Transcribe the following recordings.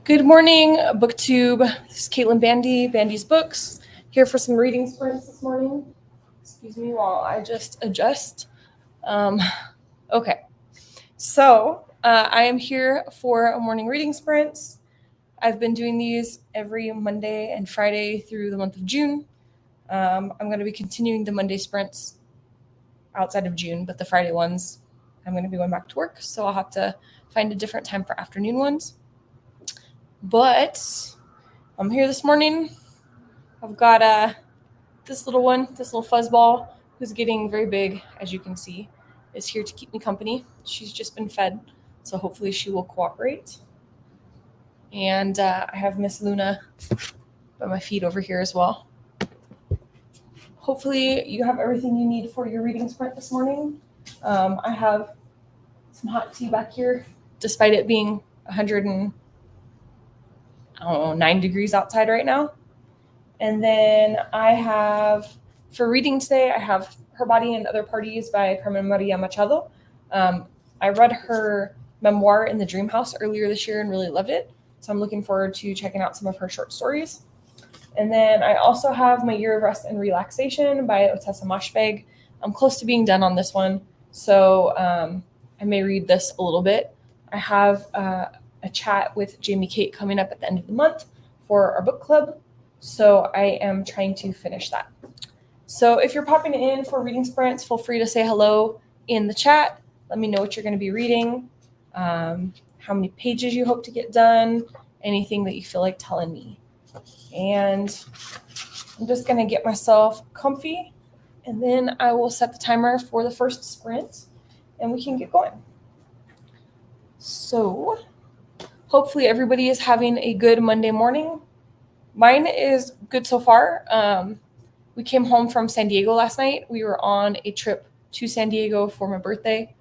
Good morning, BookTube. This is Caitlin Bandy, Bandy's Books, here for some reading sprints this morning. Excuse me while I just adjust. Okay, so I am here for a morning reading sprints. I've been doing these every Monday and Friday through the month of June. I'm going to be continuing the Monday sprints outside of June, but the Friday ones, I'm going to be going back to work, so I'll have to find a different time for afternoon ones. But I'm here this morning. I've got this little one, this little fuzzball, who's getting very big, as you can see, is here to keep me company. She's just been fed, so hopefully she will cooperate. And I have Miss Luna by my feet over here as well. Hopefully you have everything you need for your reading sprint this morning. I have some hot tea back here, despite it being 109 degrees outside right now. And then I have, for reading today, I have Her Body and Other Parties by Carmen Maria Machado. I read her memoir In the Dream House earlier this year and really loved it. So I'm looking forward to checking out some of her short stories. And then I also have My Year of Rest and Relaxation by Ottessa Moshfegh. I'm close to being done on this one, so I may read this a little bit. I have a chat with Jamie Kate coming up at the end of the month for our book club, so I am trying to finish that. So if you're popping in for reading sprints, feel free to say hello in the chat. Let me know what you're going to be reading, how many pages you hope to get done, anything that you feel like telling me. And I'm just going to get myself comfy, and then I will set the timer for the first sprint, and we can get going. So hopefully everybody is having a good Monday morning. Mine is good so far. We came home from San Diego last night. We were on a trip to San Diego for my birthday.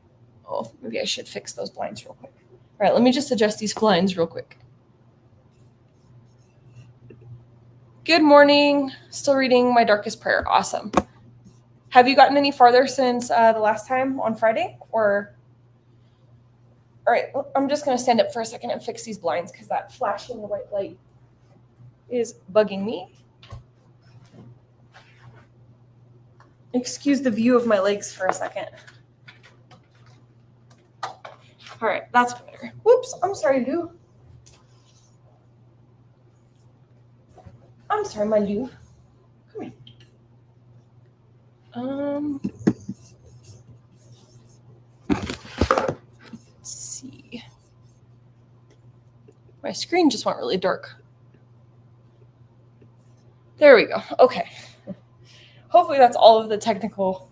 Oh, maybe I should fix those blinds real quick. All right, let me just adjust these blinds real quick. Good morning. Still reading My Darkest Prayer. Awesome. Have you gotten any farther since the last time on Friday? Or, all right, I'm just going to stand up for a second and fix these blinds because that flashing white light is bugging me. Excuse the view of my legs for a second. All right, that's better. Whoops, I'm sorry, Lou. I'm sorry, my Lou. Come here. Let's see. My screen just went really dark. There we go. Okay. Hopefully that's all of the technical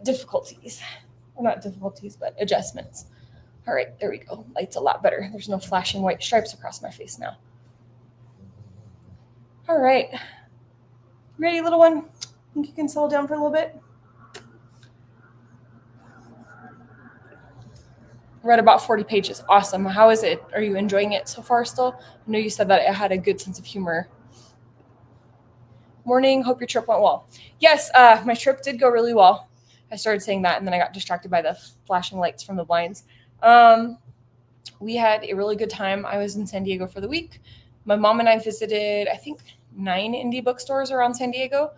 difficulties. Well, not difficulties, but adjustments. All right, there we go. Light's a lot better. There's no flashing white stripes across my face now. All right. Ready, little one? Think you can settle down for a little bit? Read about 40 pages. Awesome. How is it? Are you enjoying it so far still? I know you said that it had a good sense of humor. Morning. Hope your trip went well. Yes, my trip did go really well. I started saying that, and then I got distracted by the flashing lights from the blinds. We had a really good time. I was in San Diego for the week. My mom and I visited, I think, 9 indie bookstores around San Diego.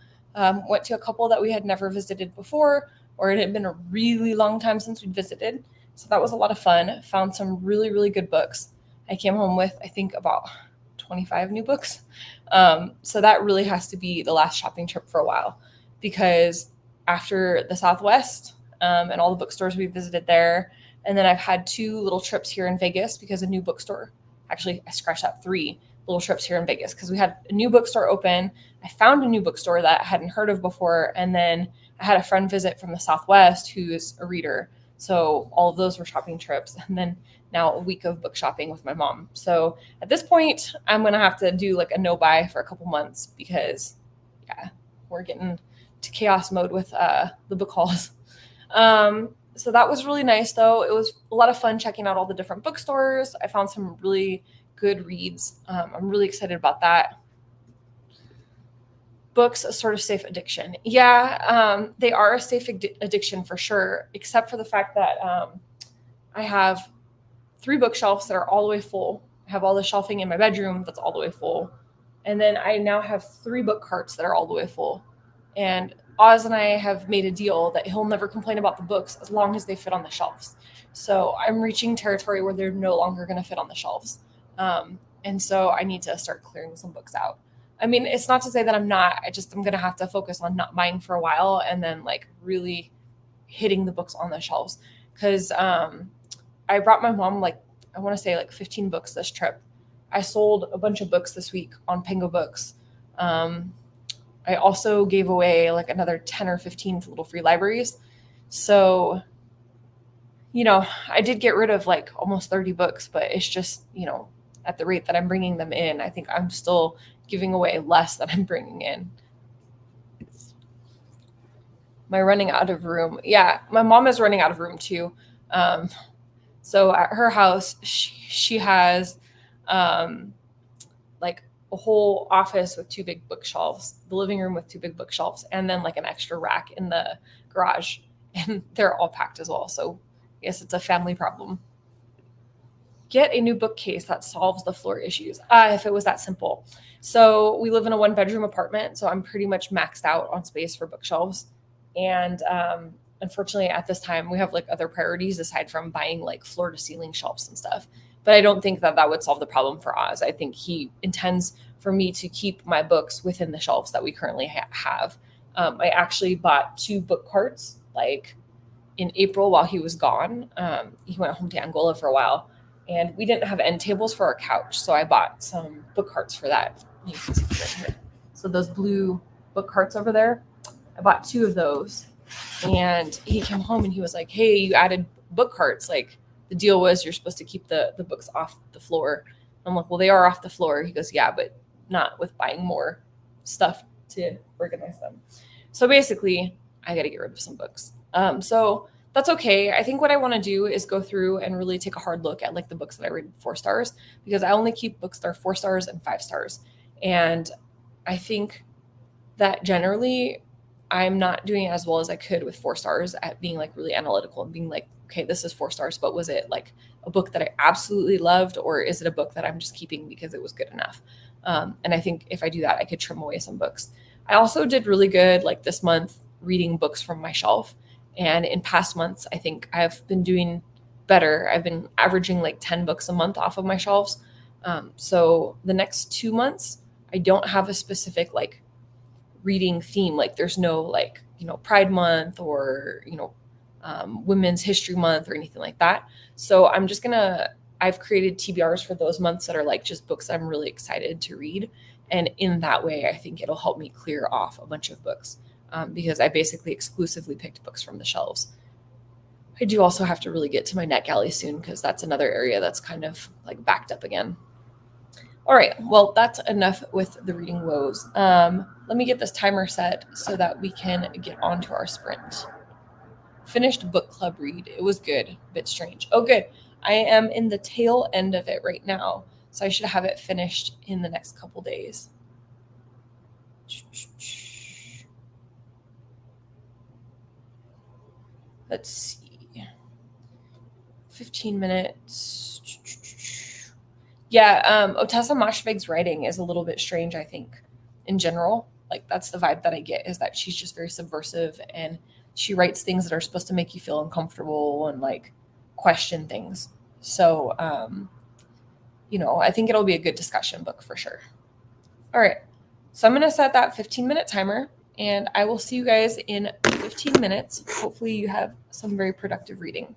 Went to a couple that we had never visited before, or it had been a really long time since we'd visited. So that was a lot of fun. Found some really, really good books. I came home with, I think, about 25 new books. So that really has to be the last shopping trip for a while, because after the Southwest and all the bookstores we visited there, and then I've had 2 little trips here in Vegas because a new bookstore, actually I scratched out 3 little trips here in Vegas because we had a new bookstore open. I found a new bookstore that I hadn't heard of before, and then I had a friend visit from the Southwest who's a reader. So all of those were shopping trips, and then now a week of book shopping with my mom. So at this point, I'm going to have to do like a no buy for a couple months because, yeah, we're getting to chaos mode with the book hauls. So that was really nice, though. It was a lot of fun checking out all the different bookstores. I found some really good reads. I'm really excited about that. Books, a sort of safe addiction. Yeah, they are a safe addiction for sure, except for the fact that I have 3 bookshelves that are all the way full I have all the shelving in my bedroom that's all the way full. And then I now have 3 book carts that are all the way full. And Oz and I have made a deal that he'll never complain about the books as long as they fit on the shelves. So I'm reaching territory where they're no longer going to fit on the shelves. And so I need to start clearing some books out. I mean, it's not to say that I'm not. I'm going to have to focus on not buying for a while and then like really hitting the books on the shelves. Because I brought my mom like, I want to say like 15 books this trip. I sold a bunch of books this week on Pengo Books. I also gave away like another 10 or 15 to little free libraries. So, I did get rid of like almost 30 books, but it's just, at the rate that I'm bringing them in, I think I'm still giving away less than I'm bringing in. My running out of room. Yeah, my mom is running out of room too. So at her house, she has like a whole office with 2 big bookshelves, the living room with 2 big bookshelves, and then like an extra rack in the garage. And they're all packed as well. So I guess it's a family problem. Get a new bookcase that solves the floor issues. If it was that simple. So we live in a 1-bedroom apartment, so I'm pretty much maxed out on space for bookshelves. And unfortunately, at this time, we have like other priorities aside from buying like floor to ceiling shelves and stuff. But I don't think that would solve the problem for Oz. I think he intends for me to keep my books within the shelves that we currently have. I actually bought 2 book carts like in April while he was gone. He went home to Angola for a while, and we didn't have end tables for our couch. So I bought some book carts for that. You can see them right here. So those blue book carts over there, I bought 2 of those. And he came home and he was like, hey, you added book carts. Like the deal was you're supposed to keep the books off the floor. I'm like, well, they are off the floor. He goes, yeah, but not with buying more stuff to organize them. So basically, I got to get rid of some books. So that's okay. I think what I want to do is go through and really take a hard look at like the books that I rated 4 stars, because I only keep books that are 4 stars and 5 stars. And I think that generally I'm not doing as well as I could with 4 stars at being like really analytical and being like, okay, this is 4 stars, but was it like a book that I absolutely loved, or is it a book that I'm just keeping because it was good enough? And I think if I do that, I could trim away some books. I also did really good like this month reading books from my shelf. And in past months, I think I've been doing better. I've been averaging like 10 books a month off of my shelves. So the next 2 months, I don't have a specific like reading theme. Like there's no like, Pride Month or, Women's History Month or anything like that. So I've created TBRs for those months that are like just books I'm really excited to read. And in that way, I think it'll help me clear off a bunch of books because I basically exclusively picked books from the shelves. I do also have to really get to my NetGalley soon because that's another area that's kind of like backed up again. All right, well, that's enough with the reading woes. Let me get this timer set so that we can get on to our sprint. Finished book club read. It was good, a bit strange. Oh, good. I am in the tail end of it right now, so I should have it finished in the next couple days. Let's see. 15 minutes. Yeah, Ottessa Moshfegh's writing is a little bit strange, I think, in general. Like, that's the vibe that I get, is that she's just very subversive, and she writes things that are supposed to make you feel uncomfortable and, like, question things. So, I think it'll be a good discussion book for sure. All right, so I'm going to set that 15-minute timer, and I will see you guys in 15 minutes. Hopefully you have some very productive reading.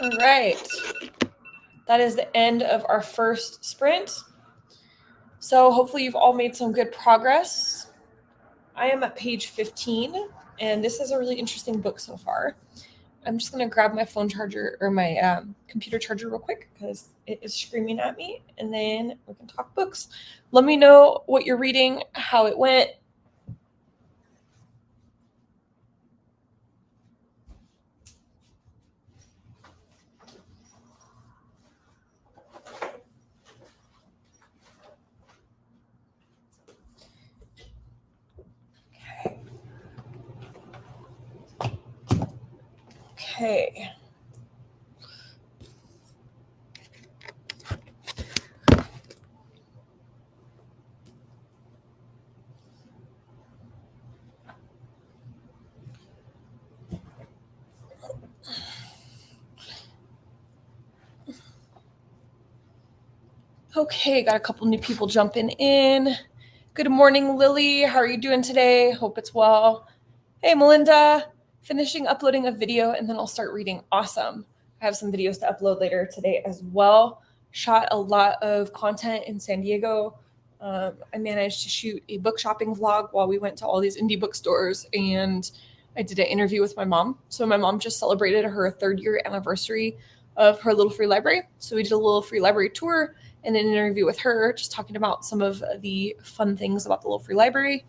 All right. That is the end of our first sprint. So hopefully you've all made some good progress. I am at page 15, and this is a really interesting book so far. I'm just going to grab my phone charger or my computer charger real quick because it is screaming at me, and then we can talk books. Let me know what you're reading, how it went. Okay. Okay, got a couple new people jumping in. Good morning, Lily. How are you doing today? Hope it's well. Hey, Melinda. Finishing uploading a video and then I'll start reading. Awesome. I have some videos to upload later today as well. Shot a lot of content in San Diego. I managed to shoot a book shopping vlog while we went to all these indie bookstores, and I did an interview with my mom. So my mom just celebrated her 3rd-year anniversary of her little free library. So we did a little free library tour and an interview with her, just talking about some of the fun things about the little free library.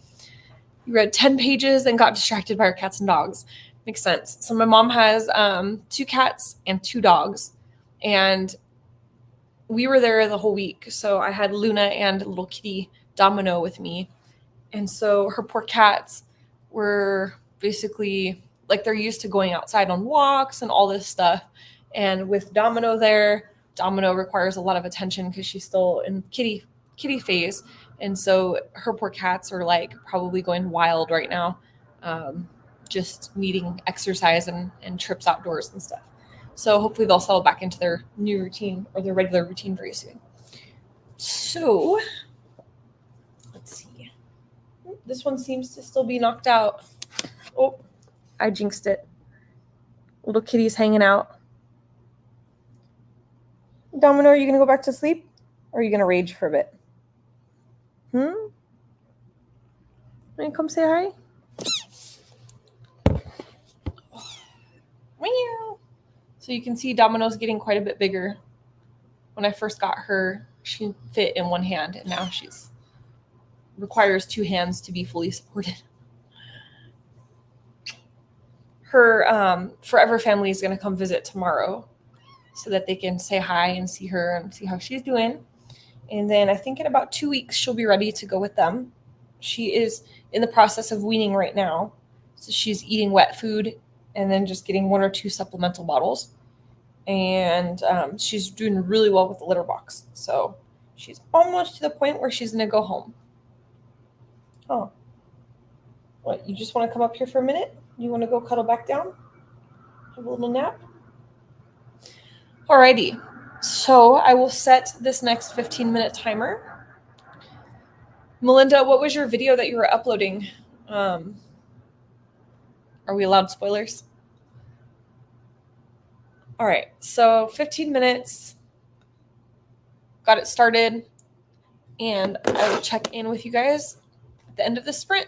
We read 10 pages and got distracted by our cats and dogs. Makes sense. So my mom has 2 cats and 2 dogs, and we were there the whole week. So I had Luna and little kitty Domino with me. And so her poor cats were basically like, they're used to going outside on walks and all this stuff. And with Domino there, Domino requires a lot of attention because she's still in kitty phase. And so her poor cats are like probably going wild right now, just needing exercise and trips outdoors and stuff. So hopefully they'll settle back into their new routine or their regular routine very soon. So let's see. This one seems to still be knocked out. Oh, I jinxed it. Little kitty's hanging out. Domino, are you going to go back to sleep? Or are you going to rage for a bit? Want to come say hi? Meow. So you can see Domino's getting quite a bit bigger. When I first got her, she fit in one hand, and now she's requires 2 hands to be fully supported. Her forever family is going to come visit tomorrow so that they can say hi and see her and see how she's doing. And then I think in about 2 weeks, she'll be ready to go with them. She is in the process of weaning right now. So she's eating wet food and then just getting 1 or 2 supplemental bottles. And she's doing really well with the litter box. So she's almost to the point where she's going to go home. Oh. What, you just want to come up here for a minute? You want to go cuddle back down? Have a little nap? Alrighty. So I will set this next 15-minute timer. Melinda, what was your video that you were uploading? Are we allowed spoilers? All right. So 15 minutes. Got it started. And I will check in with you guys at the end of the sprint.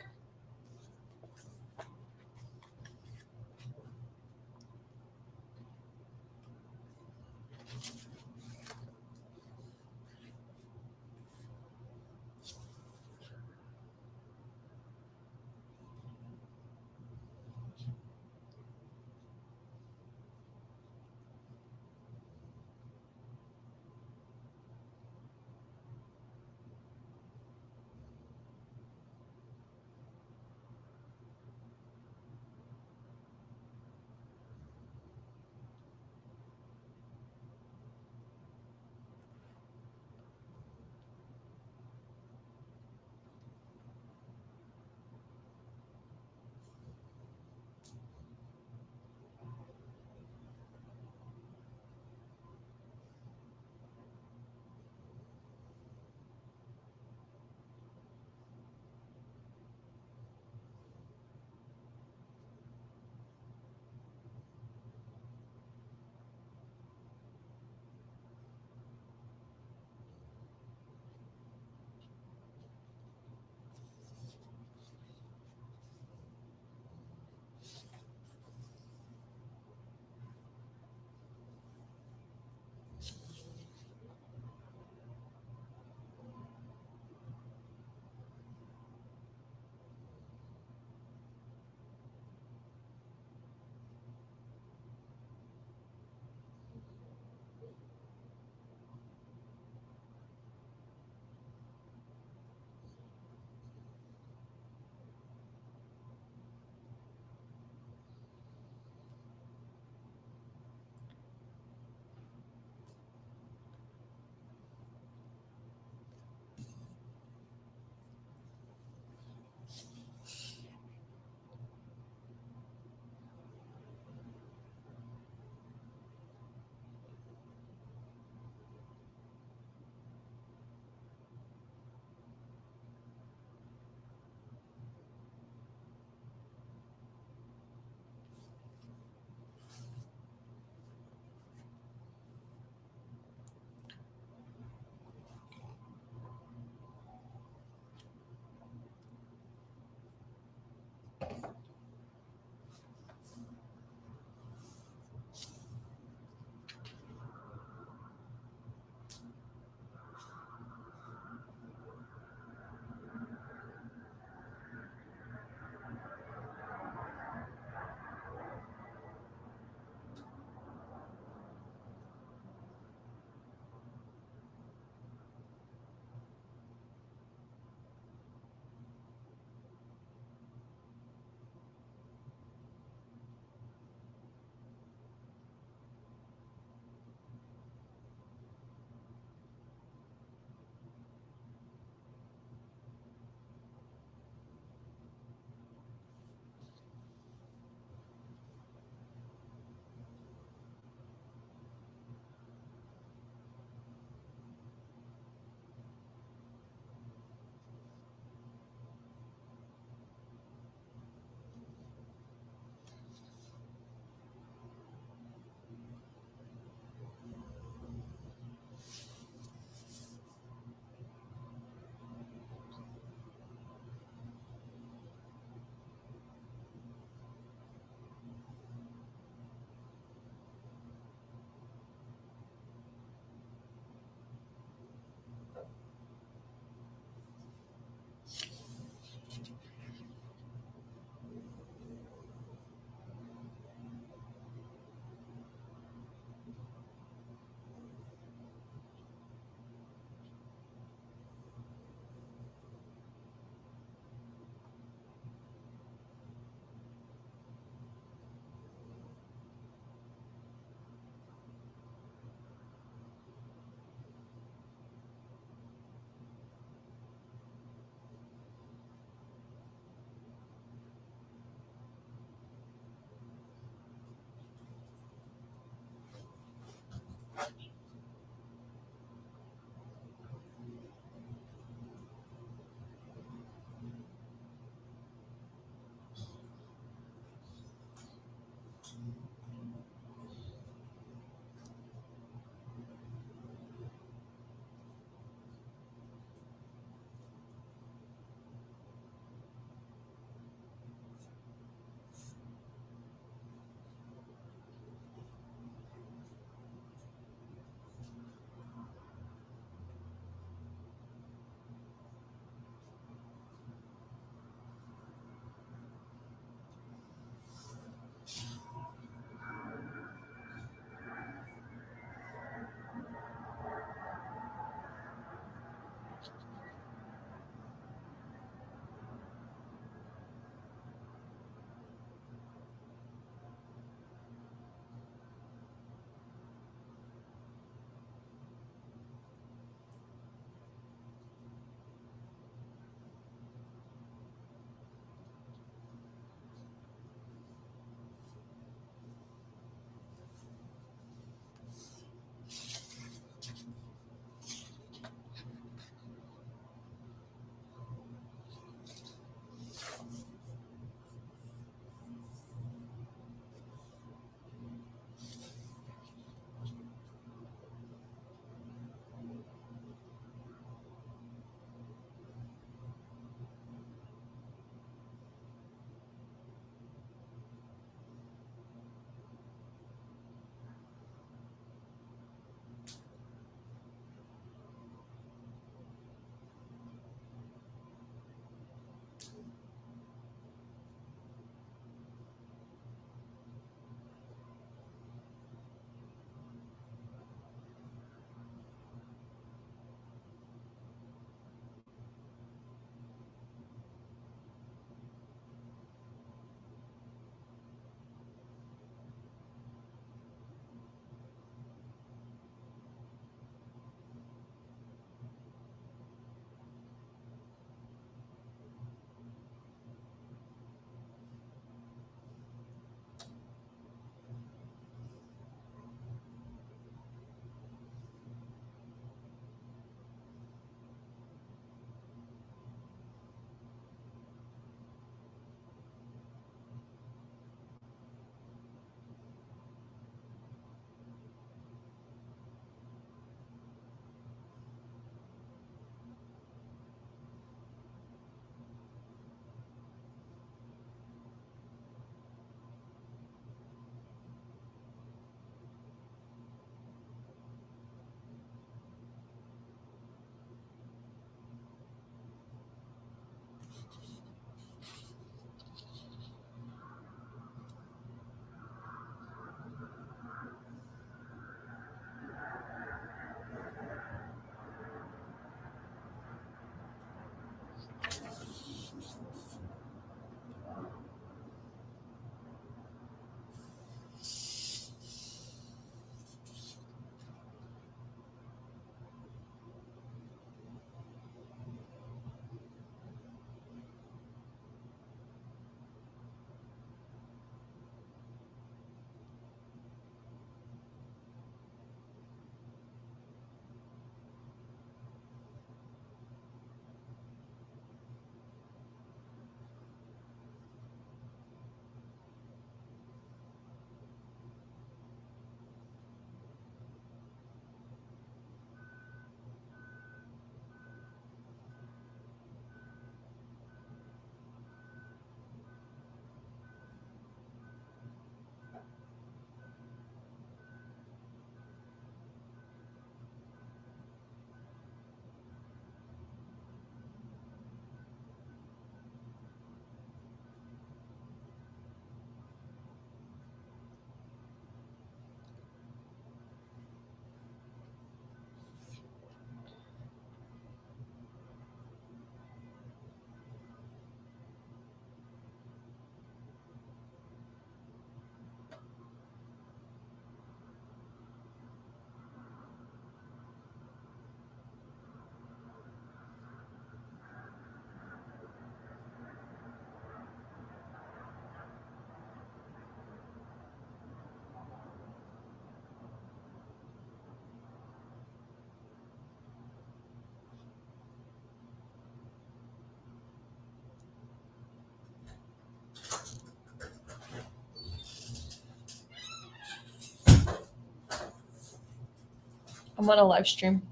I'm on a live stream.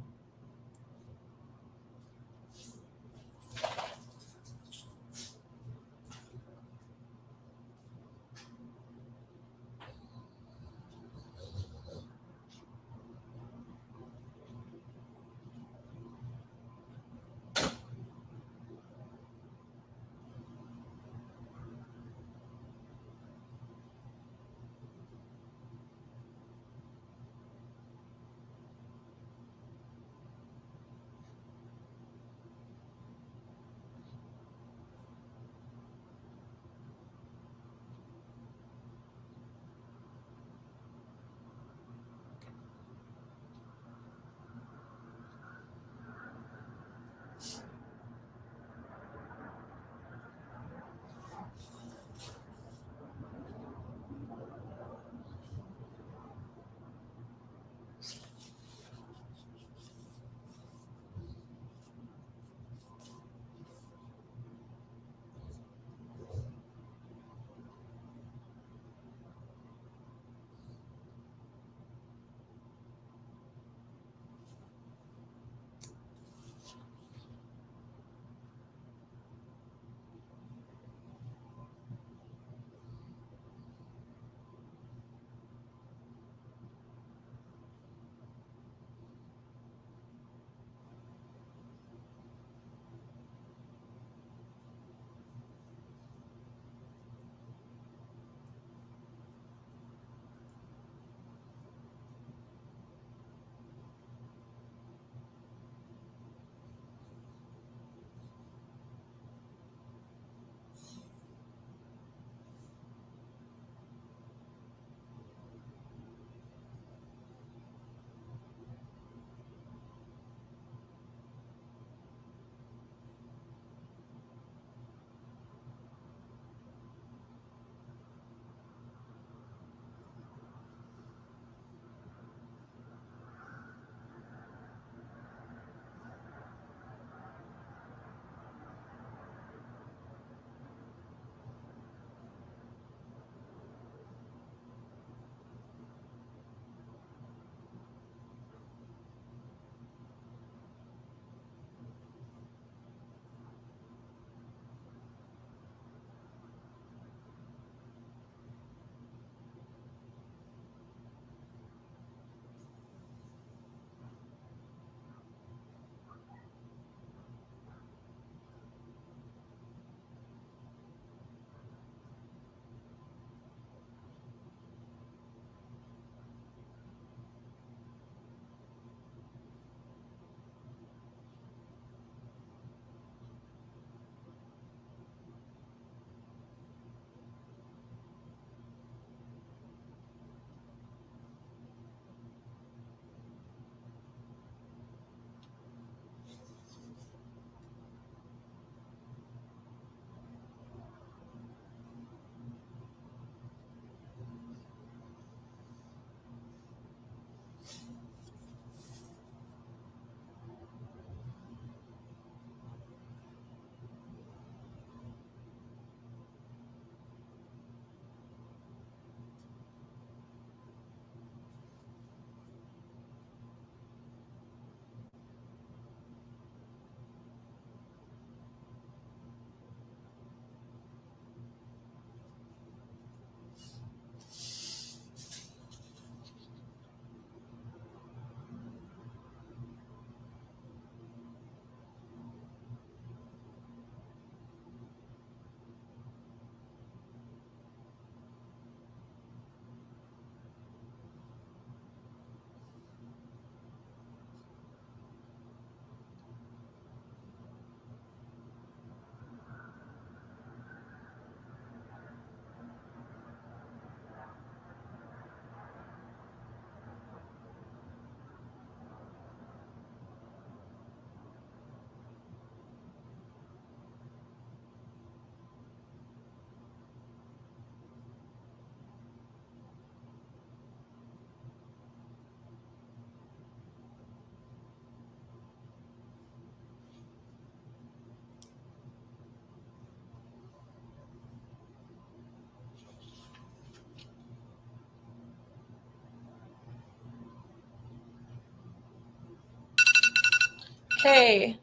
Okay,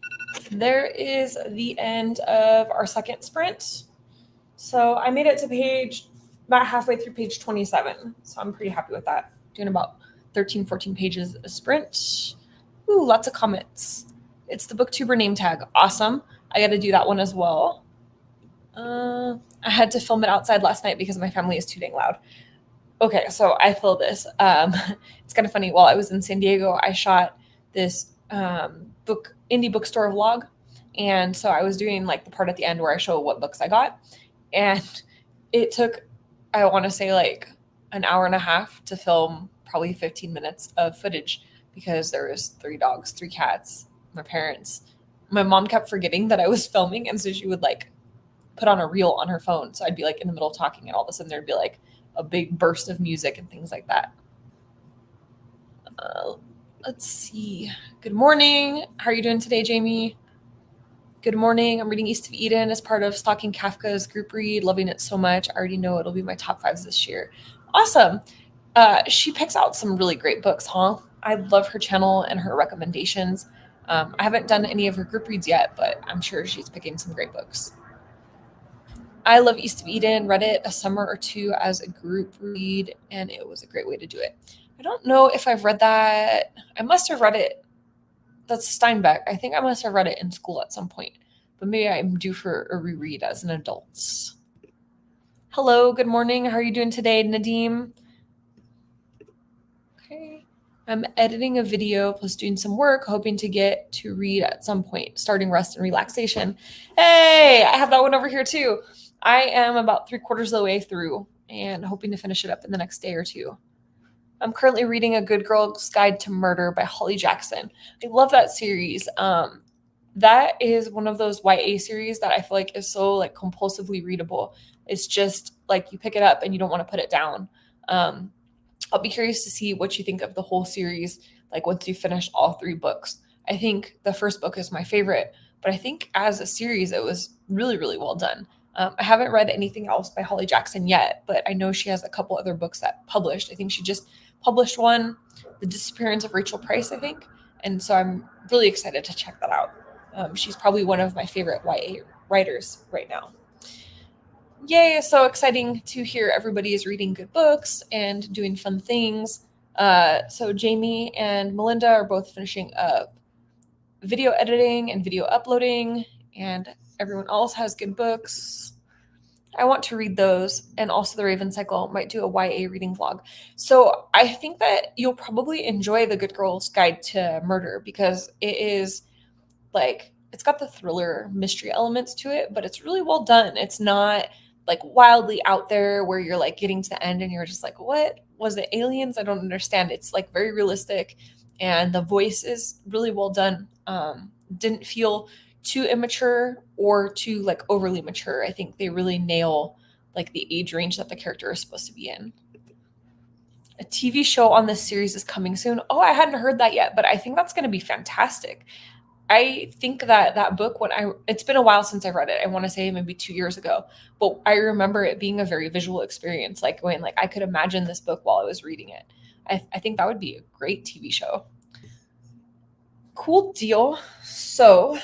there is the end of our second sprint. So I made it to about halfway through page 27. So I'm pretty happy with that. Doing about 13, 14 pages a sprint. Ooh, lots of comments. It's the booktuber name tag. Awesome. I got to do that one as well. I had to film it outside last night because my family is too dang loud. Okay, so I feel this. It's kind of funny. While I was in San Diego, I shot this indie bookstore vlog, and so I was doing like the part at the end where I show what books I got, and it took, I want to say, like an hour and a half to film probably 15 minutes of footage because there was 3 dogs, 3 cats, my parents. My mom kept forgetting that I was filming, and so she would like put on a reel on her phone. So I'd be like in the middle of talking, and all of a sudden there'd be like a big burst of music and things like that. Let's see. Good morning. How are you doing today, Jamie? Good morning. I'm reading East of Eden as part of Stalking Kafka's group read. Loving it so much. I already know it'll be my top 5s this year. Awesome. She picks out some really great books, huh? I love her channel and her recommendations. I haven't done any of her group reads yet, but I'm sure she's picking some great books. I love East of Eden, read it a summer or 2 as a group read, and it was a great way to do it. I don't know if I've read that. I must have read it. That's Steinbeck. I think I must have read it in school at some point, but maybe I'm due for a reread as an adult. Hello, good morning. How are you doing today, Nadim? Okay. I'm editing a video plus doing some work, hoping to get to read at some point, starting rest and relaxation. Hey, I have that one over here too. I am about 3/4 of the way through and hoping to finish it up in the next day or 2. I'm currently reading A Good Girl's Guide to Murder by Holly Jackson. I love that series. That is one of those YA series that I feel like is so like compulsively readable. It's just like you pick it up and you don't want to put it down. I'll be curious to see what you think of the whole series, like once you finish all 3 books. I think the first book is my favorite, but I think as a series, it was really, really well done. I haven't read anything else by Holly Jackson yet, but I know she has a couple other books that published. I think she just published one, The Disappearance of Rachel Price, I think. And so I'm really excited to check that out. She's probably one of my favorite YA writers right now. Yay, so exciting to hear everybody is reading good books and doing fun things. So Jamie and Melinda are both finishing up video editing and video uploading, and everyone else has good books. I want to read those, and also the Raven Cycle might do a YA reading vlog. So I think that you'll probably enjoy The Good Girl's Guide to Murder because it is like, it's got the thriller mystery elements to it, but it's really well done. It's not like wildly out there where you're like getting to the end and you're just like, what was it, aliens? I don't understand. It's like very realistic, and the voice is really well done. Didn't feel too immature or too like overly mature. I think they really nail like the age range that the character is supposed to be in. A TV show on this series is coming soon. Oh, I hadn't heard that yet, but I think that's going to be fantastic. I think that book, it's been a while since I read it. I want to say maybe 2 years ago, but I remember it being a very visual experience. Like when I could imagine this book while I was reading it. I think that would be a great TV show. Cool deal. So,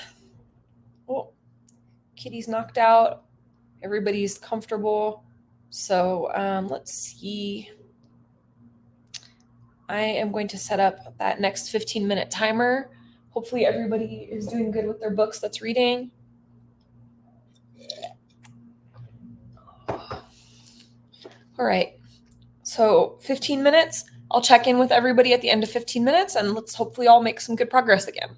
Kitty's knocked out. Everybody's comfortable. So let's see. I am going to set up that next 15-minute timer. Hopefully everybody is doing good with their books that's reading. All right. So 15 minutes. I'll check in with everybody at the end of 15 minutes, and let's hopefully all make some good progress again.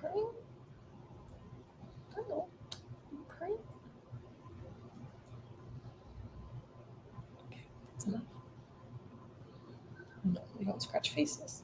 purring? I don't know. Are you purring? Okay, that's enough. No, we don't scratch faces.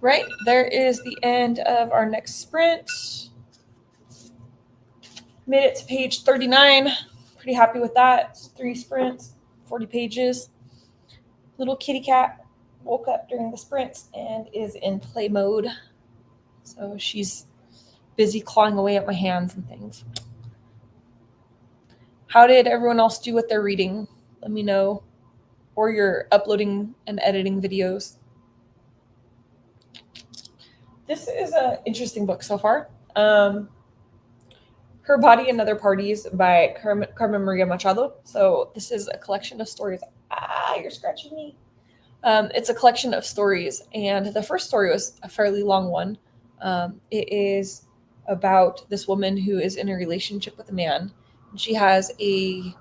Right, there is the end of our next sprint. Made it to page 39. Pretty happy with that. 3 sprints, 40 pages. Little kitty cat woke up during the sprints and is in play mode. So she's busy clawing away at my hands and things. How did everyone else do with their reading? Let me know. Or you're uploading and editing videos. This is an interesting book so far. Her Body and Other Parties by Carmen Maria Machado. So this is a collection of stories. You're scratching me. It's a collection of stories, and the first story was a fairly long one. It is about this woman who is in a relationship with a man, and she has a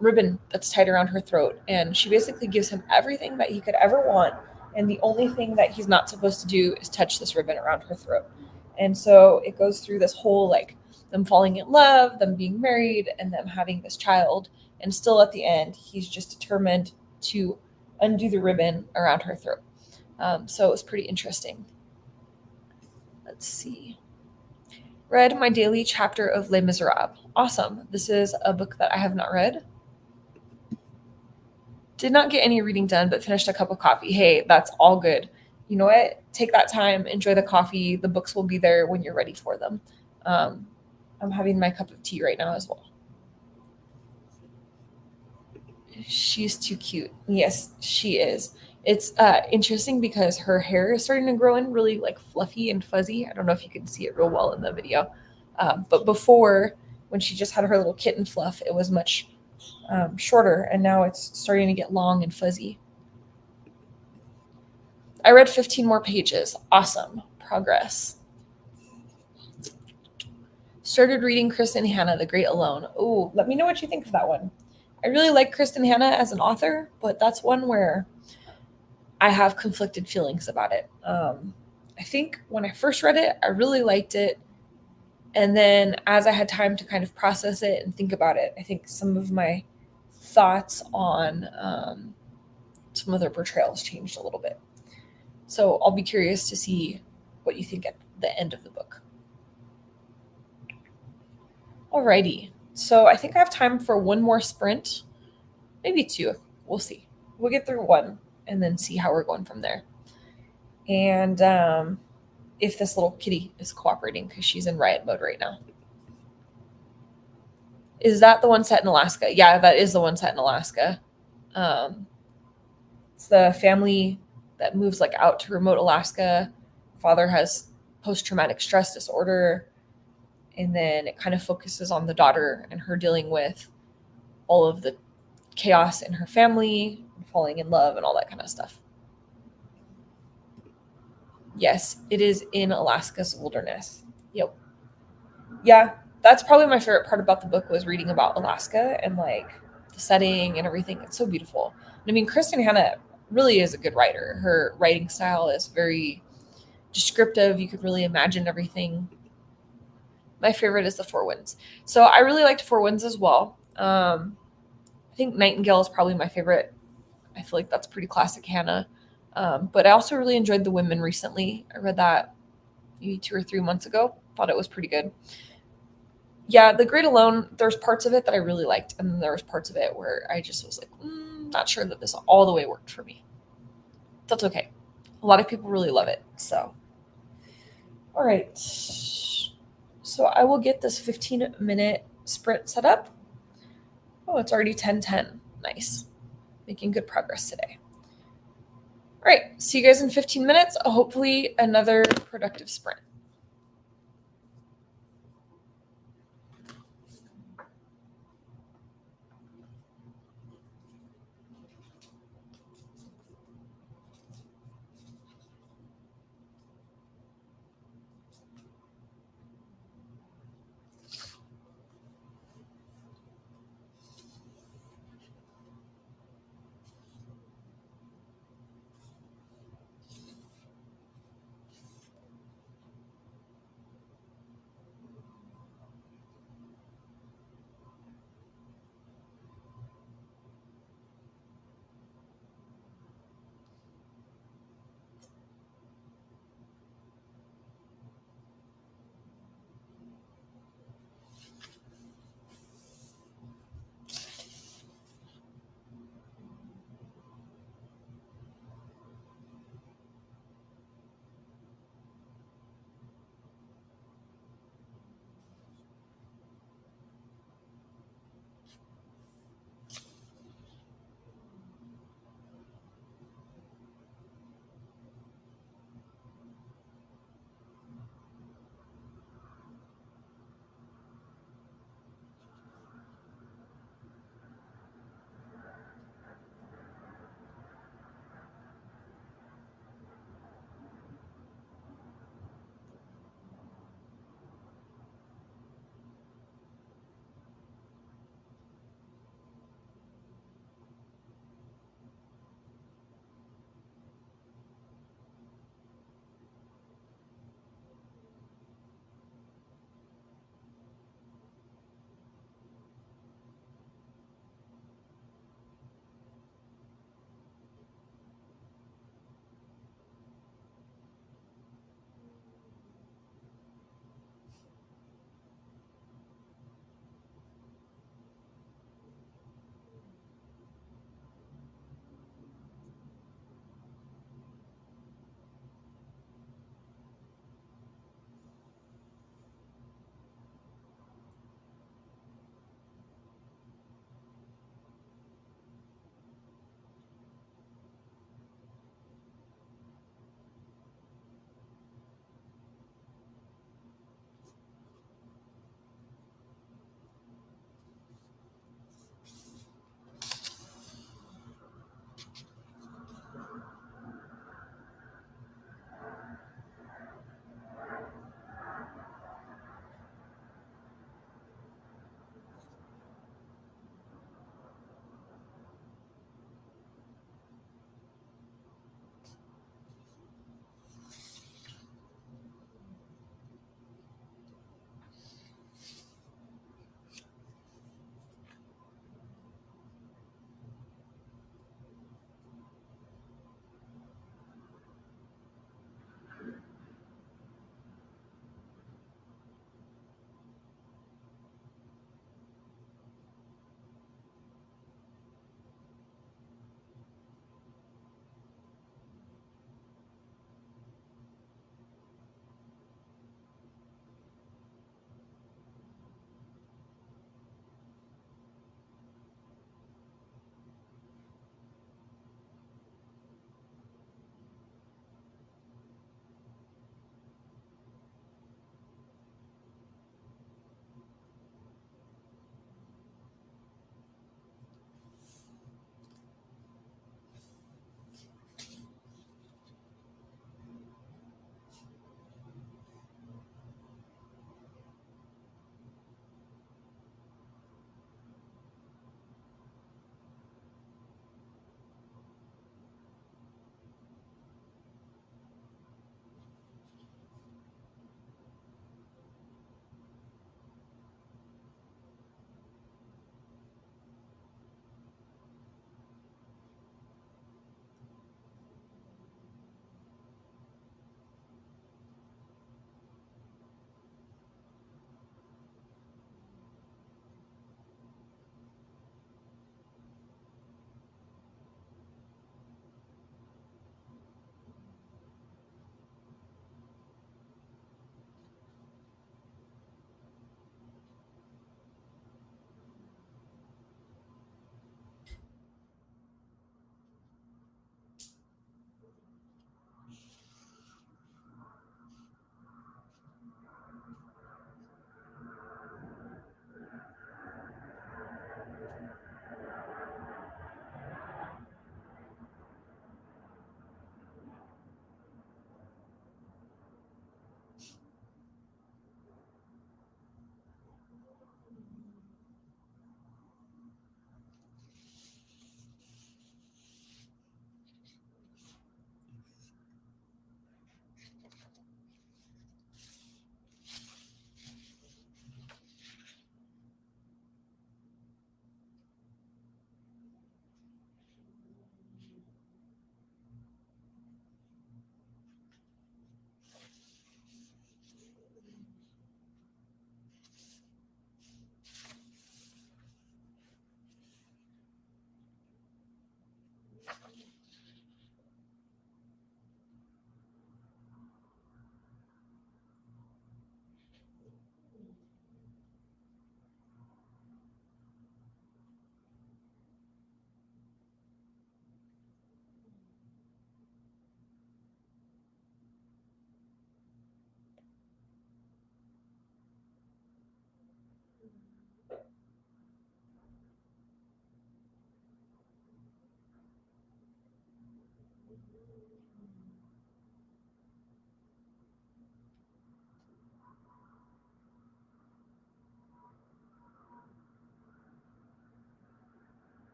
ribbon that's tied around her throat, and she basically gives him everything that he could ever want, and the only thing that he's not supposed to do is touch this ribbon around her throat. And so it goes through this whole like them falling in love, them being married, and them having this child. And still at the end, he's just determined to undo the ribbon around her throat. So it was pretty interesting. Let's see. Read my daily chapter of Les Miserables. Awesome. This is a book that I have not read. Did not get any reading done, but finished a cup of coffee. Hey, that's all good. You know what? Take that time, enjoy the coffee. The books will be there when you're ready for them. I'm having my cup of tea right now as well. She's too cute. Yes, she is. It's interesting because her hair is starting to grow in really like fluffy and fuzzy. I don't know if you can see it real well in the video. But before, when she just had her little kitten fluff, it was much shorter, and now it's starting to get long and fuzzy. I read 15 more pages. Awesome. Progress. Started reading Kristen Hanna, The Great Alone. Oh, let me know what you think of that one. I really like Kristen Hanna as an author, but that's one where I have conflicted feelings about it. I think when I first read it, I really liked it. And then as I had time to kind of process it and think about it, I think some of my thoughts on some of their portrayals changed a little bit. So I'll be curious to see what you think at the end of the book. Alrighty. So I think I have time for one more sprint, maybe 2. We'll see. We'll get through 1 and then see how we're going from there. And if this little kitty is cooperating, because she's in riot mode right now. Is that the one set in Alaska? Yeah, that is the one set in Alaska. It's the family that moves like out to remote Alaska. Father has post-traumatic stress disorder. And then it kind of focuses on the daughter and her dealing with all of the chaos in her family, falling in love, and all that kind of stuff. Yes, it is in Alaska's wilderness. Yep. Yeah, that's probably my favorite part about the book was reading about Alaska and like the setting and everything. It's so beautiful. And I mean, Kristen Hanna really is a good writer. Her writing style is very descriptive. You could really imagine everything. My favorite is The Four Winds. So I really liked Four Winds as well. I think Nightingale is probably my favorite. I feel like that's pretty classic Hannah. But I also really enjoyed The Women recently. I read that maybe 2 or 3 months ago. Thought it was pretty good. Yeah, The Great Alone, there's parts of it that I really liked. And then there was parts of it where I just was like, not sure that this all the way worked for me. That's okay. A lot of people really love it. So, all right. So I will get this 15-minute sprint set up. Oh, it's already 10:10. Nice. Making good progress today. All right. See you guys in 15 minutes. Hopefully another productive sprint.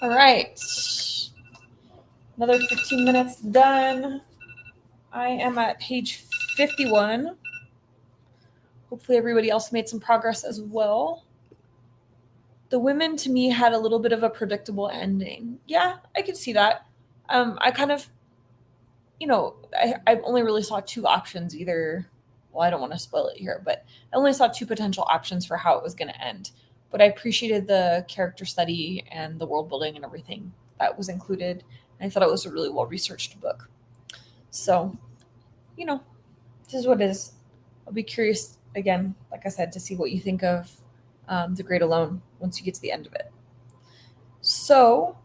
All right. Another 15 minutes done. I am at page 51. Hopefully everybody else made some progress as well. The women to me had a little bit of a predictable ending. Yeah, I could see that. I kind of, I only really saw two options either. Well, I don't want to spoil it here, but I only saw two potential options for how it was going to end. But I appreciated the character study and the world building and everything that was included. And I thought it was a really well researched book. So, this is what it is. I'll be curious again, like I said, to see what you think of The Great Alone once you get to the end of it. So,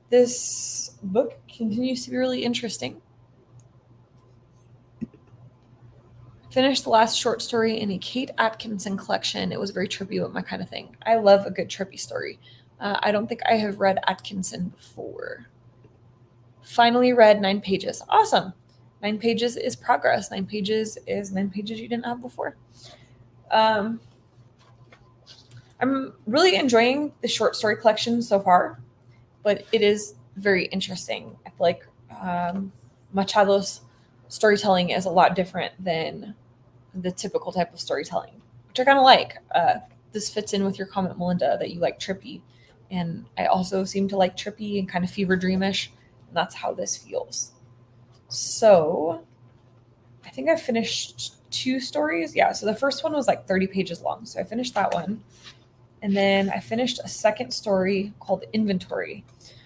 this book continues to be really interesting. Finished the last short story in a Kate Atkinson collection. It was very trippy, but my kind of thing. I love a good trippy story. I don't think I have read Atkinson before. Finally read 9 pages. Awesome. 9 pages is progress. 9 pages is 9 pages you didn't have before. I'm really enjoying the short story collection so far, but it is very interesting. I feel like Machado's storytelling is a lot different than the typical type of storytelling, which I kind of like. This fits in with your comment, Melinda, that you like trippy. And I also seem to like trippy and kind of fever dreamish. And that's how this feels. So I think I finished 2 stories. Yeah, so the first one was like 30 pages long. So I finished that one. And then I finished a second story called Inventory.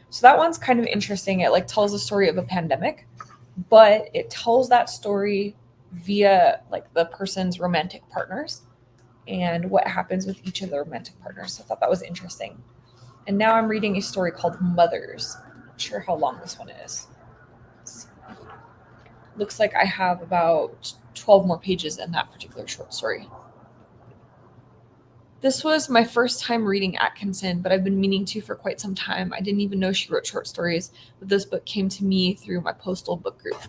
So that one's kind of interesting. It like tells the story of a pandemic, but it tells that story via like the person's romantic partners and what happens with each of the romantic partners. So I thought that was interesting. And now I'm reading a story called Mothers. Not sure how long this one is. looks like I have about 12 more pages in that particular short story. This was my first time reading Atkinson, but I've been meaning to for quite some time. I didn't even know she wrote short stories, but this book came to me through my postal book group.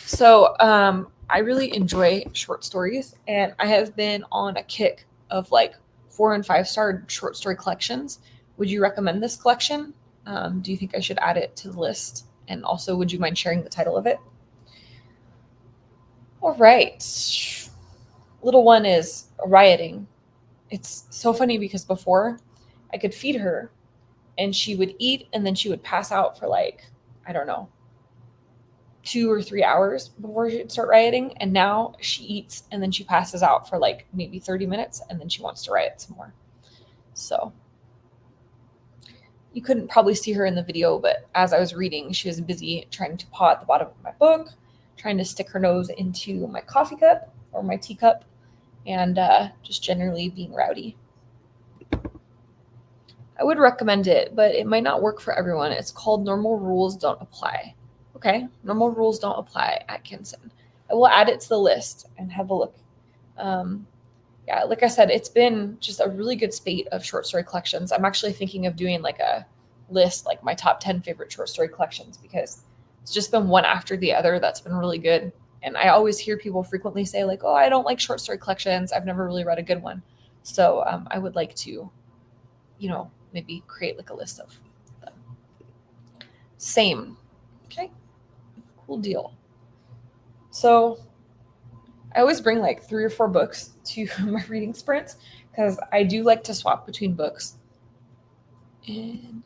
So I really enjoy short stories, and I have been on a kick of like 4 and 5-star short story collections. Would you recommend this collection? Do you think I should add it to the list? And also, would you mind sharing the title of it? All right. Little one is rioting. It's so funny because before I could feed her and she would eat and then she would pass out for like, I don't know, 2 or 3 hours before she'd start rioting. And now she eats and then she passes out for like maybe 30 minutes and then she wants to riot some more. So you couldn't probably see her in the video, but as I was reading, she was busy trying to paw at the bottom of my book, trying to stick her nose into my coffee cup or my teacup, and just generally being rowdy. I would recommend it, but it might not work for everyone. It's called Normal Rules Don't Apply. Okay, Normal Rules Don't Apply, Atkinson. I will add it to the list and have a look. Yeah, like I said, it's been just a really good spate of short story collections. I'm actually thinking of doing like a list, like my top 10 favorite short story collections, because it's just been one after the other that's been really good. And I always hear people frequently say like, oh, I don't like short story collections. I've never really read a good one. So I would like to, maybe create like a list of them. Same. Okay. Cool deal. So I always bring like 3 or 4 books to my reading sprints because I do like to swap between books. And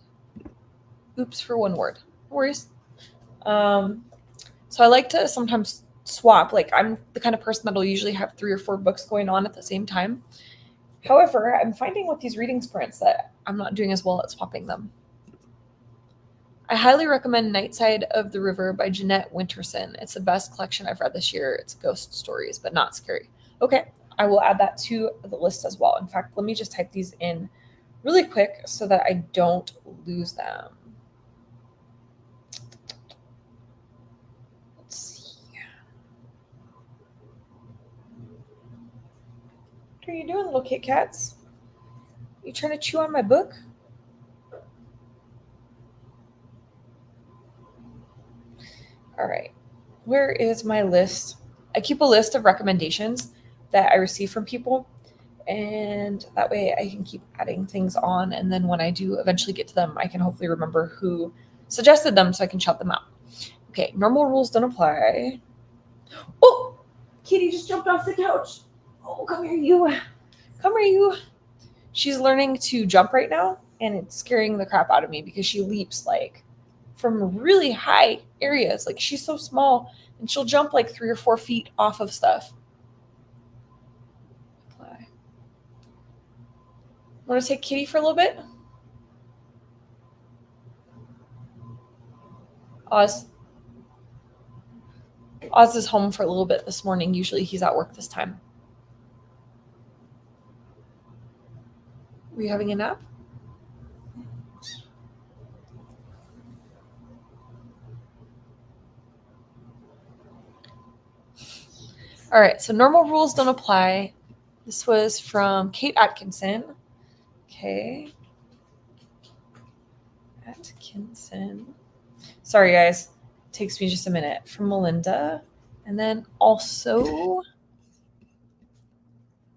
oops for one word. No worries. So I like to sometimes swap. Like I'm the kind of person that'll usually have 3 or 4 books going on at the same time. However, I'm finding with these reading sprints that I'm not doing as well at swapping them. I highly recommend Night Side of the River by Jeanette Winterson. It's the best collection I've read this year. It's ghost stories, but not scary. Okay, I will add that to the list as well. In fact, let me just type these in really quick so that I don't lose them. Let's see. What are you doing, little Kit Kats? You trying to chew on my book? All right. Where is my list? I keep a list of recommendations that I receive from people, and that way I can keep adding things on. And then when I do eventually get to them, I can hopefully remember who suggested them so I can shout them out. Okay, normal rules don't apply. Oh, Kitty just jumped off the couch. Oh, come here, you. Come here, you. She's learning to jump right now, and it's scaring the crap out of me because she leaps like from really high areas. Like she's so small and she'll jump like 3 or 4 feet off of stuff. Apply. Want to take Kitty for a little bit? Oz. Oz is home for a little bit this morning. Usually he's at work this time. Were you having a nap? All right, so normal rules don't apply. This was from Kate Atkinson. Okay. Atkinson. Sorry, guys. It takes me just a minute. From Melinda. And then also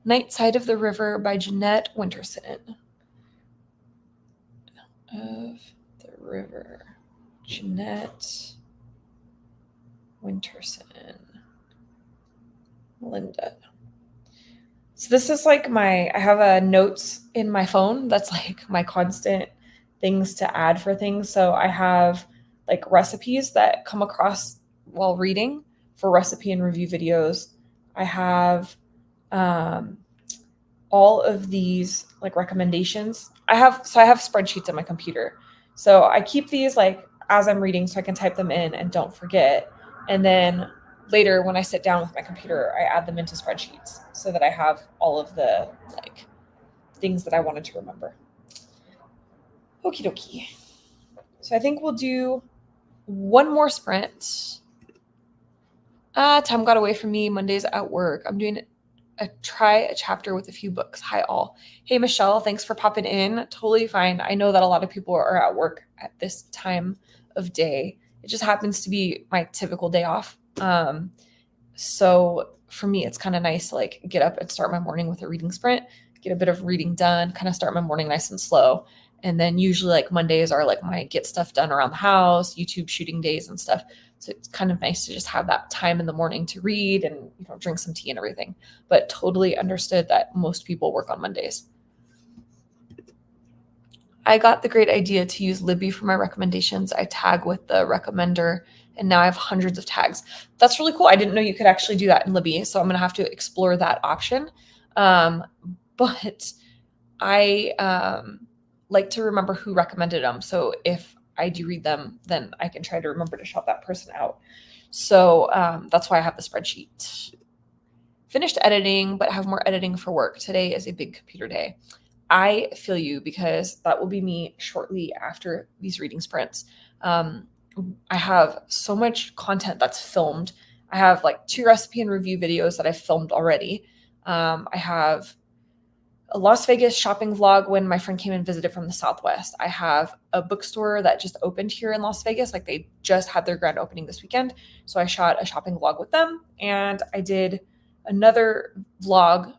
Night Side of the River by Jeanette Winterson. Of the River. Jeanette Winterson. Melinda. So this is like I have a notes in my phone that's like my constant things to add for things. So I have like recipes that come across while reading for recipe and review videos. I have all of these like recommendations. I have spreadsheets on my computer. So I keep these like as I'm reading so I can type them in and don't forget. And then later when I sit down with my computer, I add them into spreadsheets so that I have all of the like things that I wanted to remember. Okie dokie. So I think we'll do one more sprint. Time got away from me. Mondays at work. I'm doing try a chapter with a few books. Hi all. Hey Michelle, thanks for popping in. Totally fine. I know that a lot of people are at work at this time of day. It just happens to be my typical day off. So for me, it's kind of nice to like get up and start my morning with a reading sprint, get a bit of reading done, kind of start my morning nice and slow. And then usually like Mondays are like my get stuff done around the house, YouTube shooting days and stuff. So it's kind of nice to just have that time in the morning to read and, drink some tea and everything. But totally understood that most people work on Mondays. I got the great idea to use Libby for my recommendations. I tag with the recommender and now I have hundreds of tags. That's really cool. I didn't know you could actually do that in Libby. So I'm going to have to explore that option. But I like to remember who recommended them. So if I do read them, then I can try to remember to shout that person out. So that's why I have the spreadsheet. Finished editing, but have more editing for work. Today is a big computer day. I feel you because that will be me shortly after these reading sprints. I have so much content that's filmed. I have like 2 recipe and review videos that I've filmed already. I have a Las Vegas shopping vlog when my friend came and visited from the Southwest. I have a bookstore that just opened here in Las Vegas. Like they just had their grand opening this weekend. So I shot a shopping vlog with them. And I did another vlog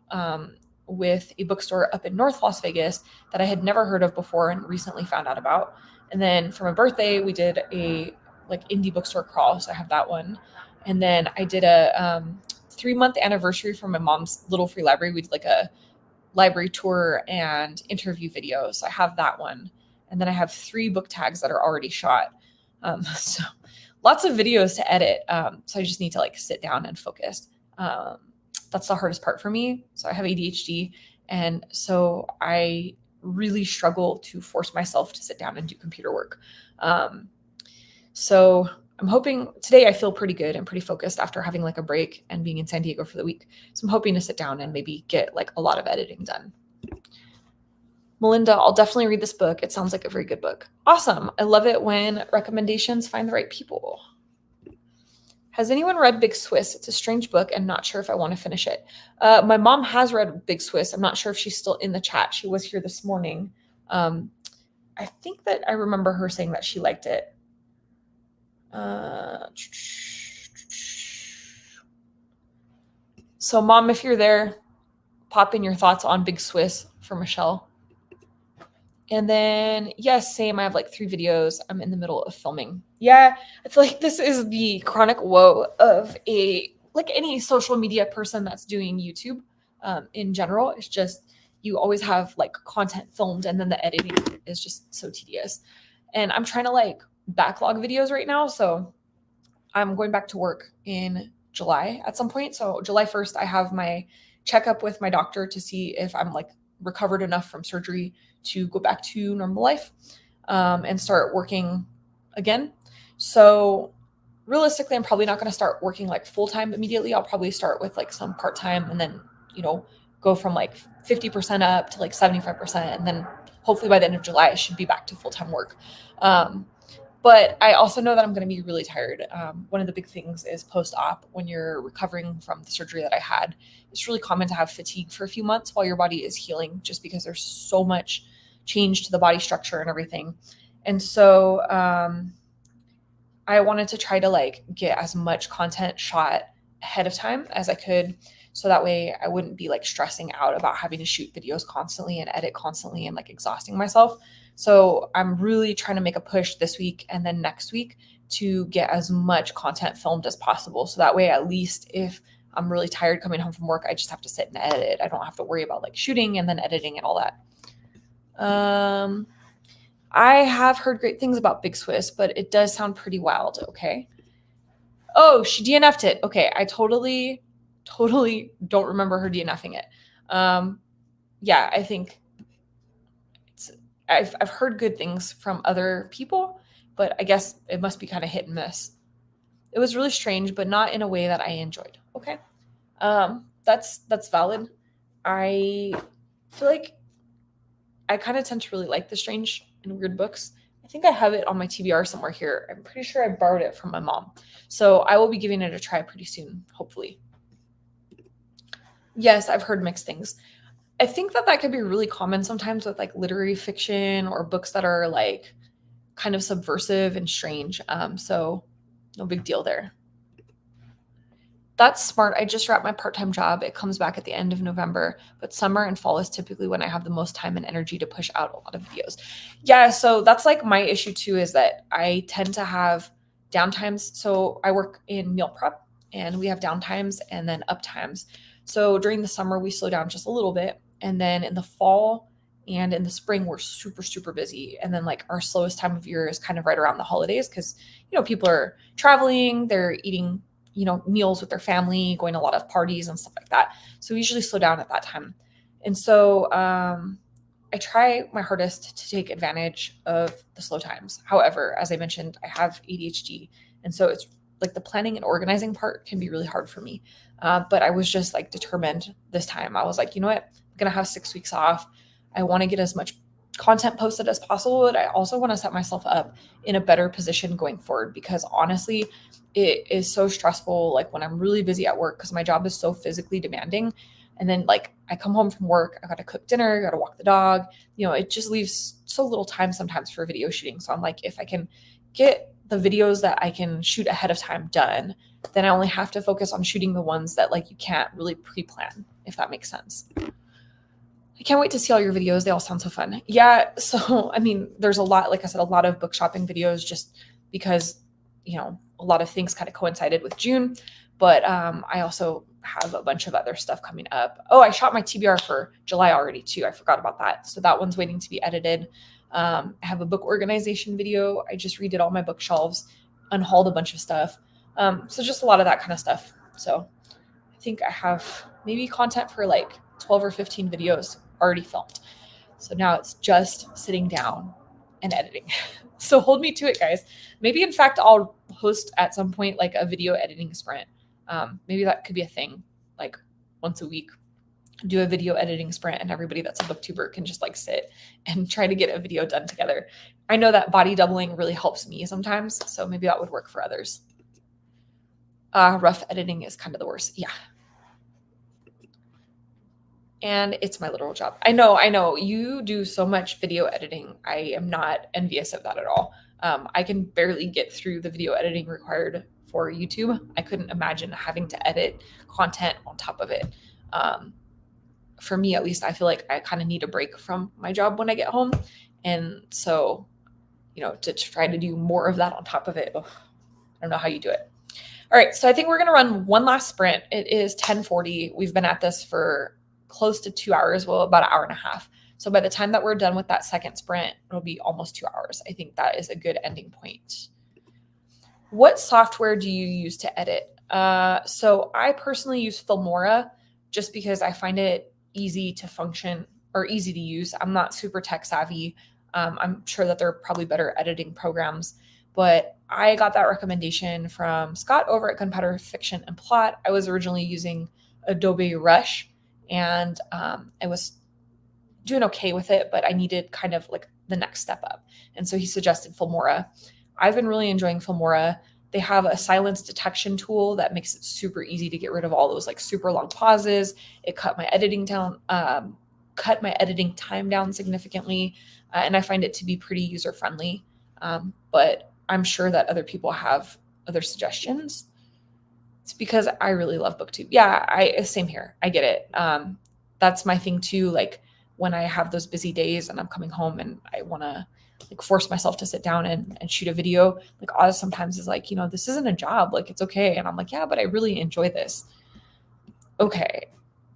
with a bookstore up in North Las Vegas that I had never heard of before and recently found out about. And then for my birthday, we did a like indie bookstore crawl. So I have that one. And then I did a 3-month anniversary for my mom's little free library. We did like a library tour and interview videos. So I have that one. And then I have 3 book tags that are already shot. So lots of videos to edit. So I just need to like sit down and focus. That's the hardest part for me. So I have ADHD. And so I really struggle to force myself to sit down and do computer work. So I'm hoping today I feel pretty good and pretty focused after having like a break and being in San Diego for the week. So I'm hoping to sit down and maybe get like a lot of editing done. Melinda, I'll definitely read this book. It sounds like a very good book. Awesome. I love it when recommendations find the right people. Has anyone read Big Swiss? It's a strange book and not sure if I want to finish it. My mom has read Big Swiss. I'm not sure if she's still in the chat. She was here this morning. I think that I remember her saying that she liked it. So Mom, if you're there, pop in your thoughts on Big Swiss for Michelle. And then, yes, same. I have like 3 videos I'm in the middle of filming. Yeah, I feel like this is the chronic woe of any social media person that's doing YouTube in general. It's just you always have like content filmed and then the editing is just so tedious. And I'm trying to like backlog videos right now. So I'm going back to work in July at some point. So July 1st, I have my checkup with my doctor to see if I'm like recovered enough from surgery to go back to normal life and start working again. So realistically, I'm probably not going to start working like full-time immediately. I'll probably start with like some part-time and then, go from like 50% up to like 75%. And then hopefully by the end of July, I should be back to full-time work. But I also know that I'm going to be really tired. One of the big things is post-op when you're recovering from the surgery that I had. It's really common to have fatigue for a few months while your body is healing, just because there's so much change to the body structure and everything. And so I wanted to try to like get as much content shot ahead of time as I could. So that way I wouldn't be like stressing out about having to shoot videos constantly and edit constantly and like exhausting myself. So I'm really trying to make a push this week and then next week to get as much content filmed as possible. So that way, at least if I'm really tired coming home from work, I just have to sit and edit it. I don't have to worry about like shooting and then editing and all that. I have heard great things about Big Swiss, but it does sound pretty wild. Okay. Oh, she DNF'd it. Okay. I totally don't remember her DNFing it. Yeah, I think I've heard good things from other people, but I guess it must be kind of hit and miss. It was really strange, but not in a way that I enjoyed. Okay. That's valid. I feel like I kind of tend to really like the strange and weird books. I think I have it on my TBR somewhere here. I'm pretty sure I borrowed it from my mom. So I will be giving it a try pretty soon, hopefully. Yes, I've heard mixed things. I think that that could be really common sometimes with like literary fiction or books that are like kind of subversive and strange. So no big deal there. That's smart. I just wrapped my part-time job. It comes back at the end of November, but summer and fall is typically when I have the most time and energy to push out a lot of videos. Yeah, so that's like my issue too, is that I tend to have downtimes. So I work in meal prep and we have downtimes and then uptimes. So during the summer, we slow down just a little bit. And then in the fall and in the spring, we're super, super busy. And then like our slowest time of year is kind of right around the holidays because, people are traveling, they're eating meals with their family, going to a lot of parties and stuff like that. So we usually slow down at that time. And so I try my hardest to take advantage of the slow times. However, as I mentioned, I have ADHD. And so it's like the planning and organizing part can be really hard for me. But I was just like determined this time. I was like, you know what? I'm going to have 6 weeks off. I want to get as much content posted as possible, but I also want to set myself up in a better position going forward because honestly, it is so stressful. Like when I'm really busy at work, because my job is so physically demanding. And then like I come home from work, I got to cook dinner, got to walk the dog. It just leaves so little time sometimes for video shooting. So I'm like, if I can get the videos that I can shoot ahead of time done, then I only have to focus on shooting the ones that like you can't really pre-plan, if that makes sense. I can't wait to see all your videos. They all sound so fun. Yeah. So, I mean, there's a lot, like I said, a lot of book shopping videos just because, a lot of things kind of coincided with June, but I also have a bunch of other stuff coming up. Oh, I shot my TBR for July already too. I forgot about that. So that one's waiting to be edited. I have a book organization video. I just redid all my bookshelves, unhauled a bunch of stuff. So just a lot of that kind of stuff. So I think I have maybe content for like 12 or 15 videos already filmed. So now it's just sitting down and editing. So hold me to it, guys. Maybe in fact, I'll host at some point like a video editing sprint. Maybe that could be a thing, like once a week, do a video editing sprint and everybody that's a booktuber can just like sit and try to get a video done together. I know that body doubling really helps me sometimes. So maybe that would work for others. Rough editing is kind of the worst. Yeah. And it's my literal job. I know. You do so much video editing. I am not envious of that at all. I can barely get through the video editing required for YouTube. I couldn't imagine having to edit content on top of it. For me, at least, I feel like I kind of need a break from my job when I get home. And so, to try to do more of that on top of it, I don't know how you do it. All right. So I think we're going to run one last sprint. It is 10:40. We've been at this for close to 2 hours, well, about an hour and a half. So by the time that we're done with that second sprint, it'll be almost 2 hours. I think that is a good ending point. What software do you use to edit? So I personally use Filmora just because I find it easy to function or easy to use. I'm not super tech savvy. I'm sure that there are probably better editing programs, but I got that recommendation from Scott over at Gunpowder Fiction and Plot. I was originally using Adobe Rush, and I was doing okay with it, but I needed kind of like the next step up. And so he suggested Filmora. I've been really enjoying Filmora. They have a silence detection tool that makes it super easy to get rid of all those like super long pauses. It cut my editing time down significantly. And I find it to be pretty user friendly. But I'm sure that other people have other suggestions. It's because I really love BookTube. Yeah, same here. I get it. That's my thing too. Like when I have those busy days and I'm coming home and I want to like force myself to sit down and shoot a video, like Oz sometimes is like, this isn't a job. Like it's okay. And I'm like, yeah, but I really enjoy this. Okay.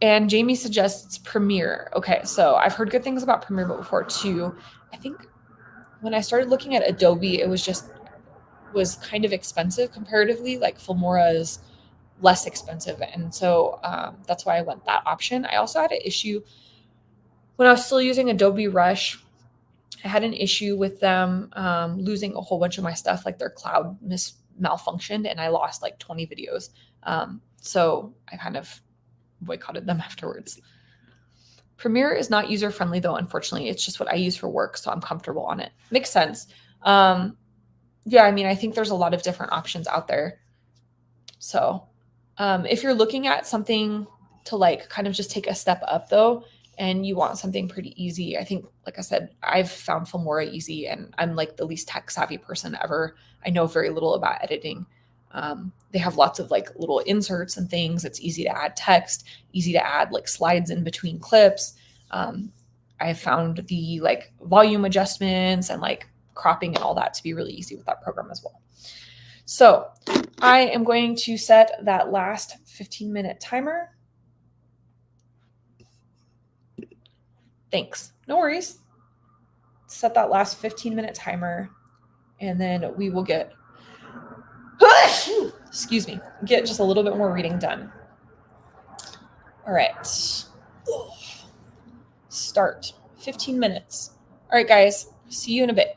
And Jamie suggests Premiere. Okay. So I've heard good things about Premiere before too. I think when I started looking at Adobe, it was kind of expensive comparatively. Like Filmora is less expensive. And so that's why I went that option. I also had an issue when I was still using Adobe Rush. I had an issue with them losing a whole bunch of my stuff, like their cloud malfunctioned and I lost like 20 videos. So I kind of boycotted them afterwards. Premiere is not user-friendly though, unfortunately. It's just what I use for work, so I'm comfortable on it. Makes sense. Yeah, I mean, I think there's a lot of different options out there. So, if you're looking at something to like kind of just take a step up though, and you want something pretty easy, I think, like I said, I've found Filmora easy, and I'm like the least tech savvy person ever. I know very little about editing. They have lots of like little inserts and things. It's easy to add text, easy to add like slides in between clips. Um, I found the like volume adjustments and like cropping and all that to be really easy with that program as well. So I am going to set that last 15-minute timer. Thanks. No worries. Set that last 15-minute timer, and then we will get, excuse me, get just a little bit more reading done. All right. Start. 15 minutes. All right, guys. See you in a bit.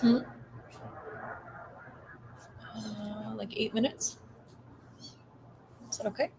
Like 8 minutes. Is that okay?